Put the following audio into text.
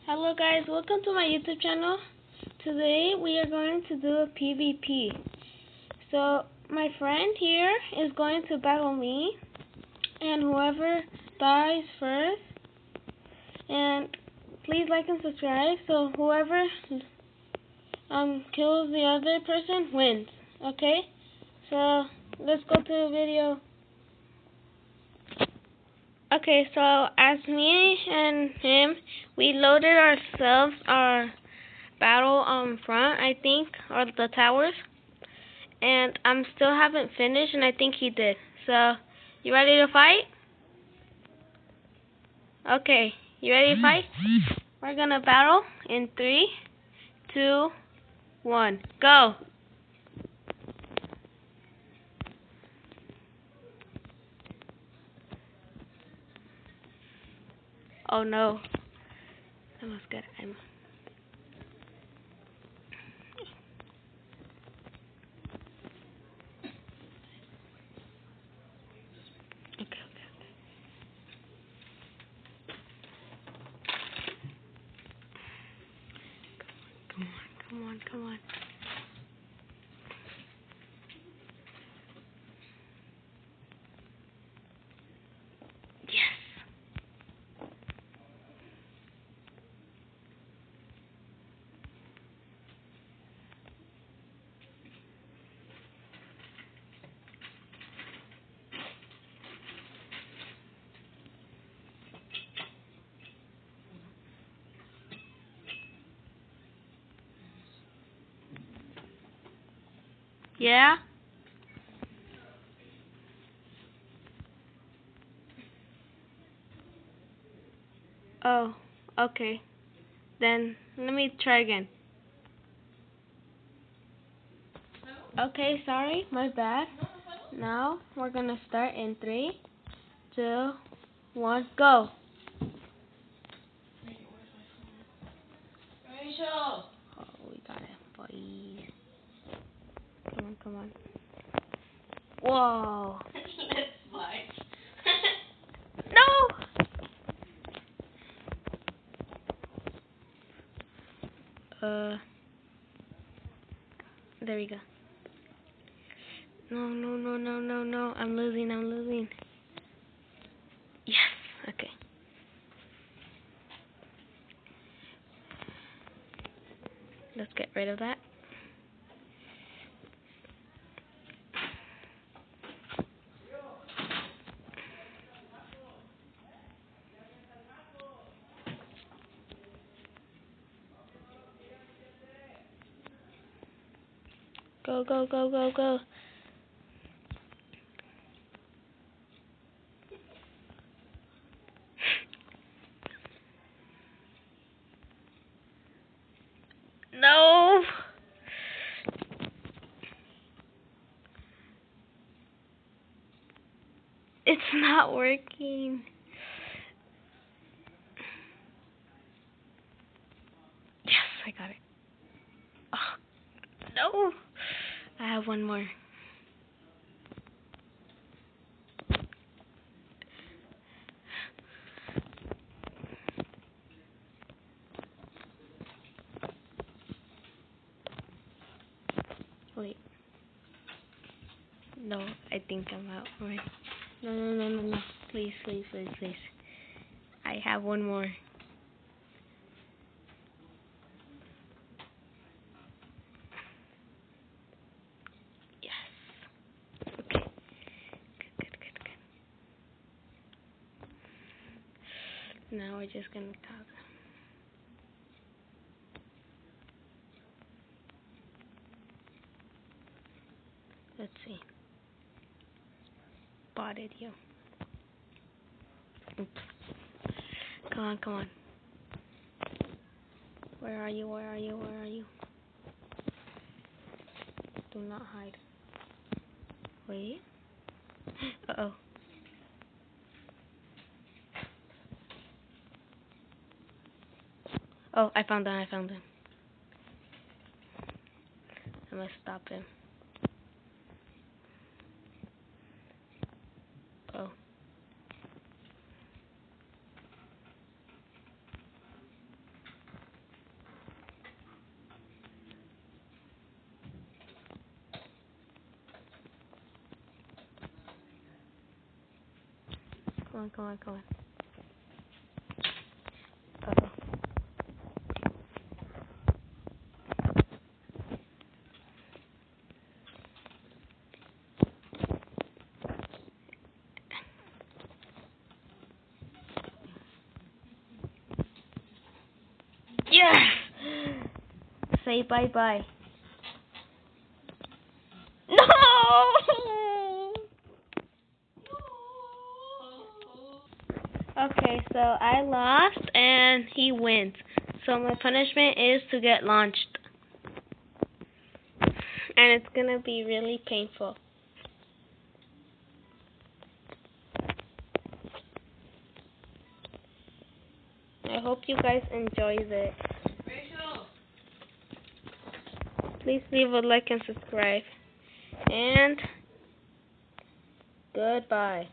Hello guys, welcome to my YouTube channel. Today we are going to do a PvP. So my friend here is going to battle me, and whoever dies first, and please like and subscribe, so whoever kills the other person wins. Okay? So let's go to the video. Okay, so as me and him, we loaded ourselves our battle front, I think, or the towers, and still haven't finished, and I think he did. So, you ready to fight? Okay, you ready to fight? We're gonna battle in 3, 2, 1, go! Oh no, that was good. Okay. Come on. Yes. Yeah? Oh, okay. Then let me try again. Okay, sorry, my bad. Now we're gonna start in 3, 2, 1, go. Rachel! Oh, we got it, boys. Come on. Whoa. No! There we go. No. I'm losing. Yes, okay. Let's get rid of that. Go. No! It's not working. Yes, I got it. Oh, no! I have one more. Wait. No, I think I'm out. Right. No. Please. I have one more. Yes. Okay. Good. Now we're just gonna talk. Let's see. Spotted you. Oops. Come on. Where are you? Do not hide. Wait. Uh-oh. Oh, I found him. I must stop him. Oh. Come on. Uh-oh. Yes! Say bye-bye. No! Okay, so I lost and he wins. So my punishment is to get launched. And it's gonna be really painful. I hope you guys enjoy it. Please leave a like and subscribe. And goodbye.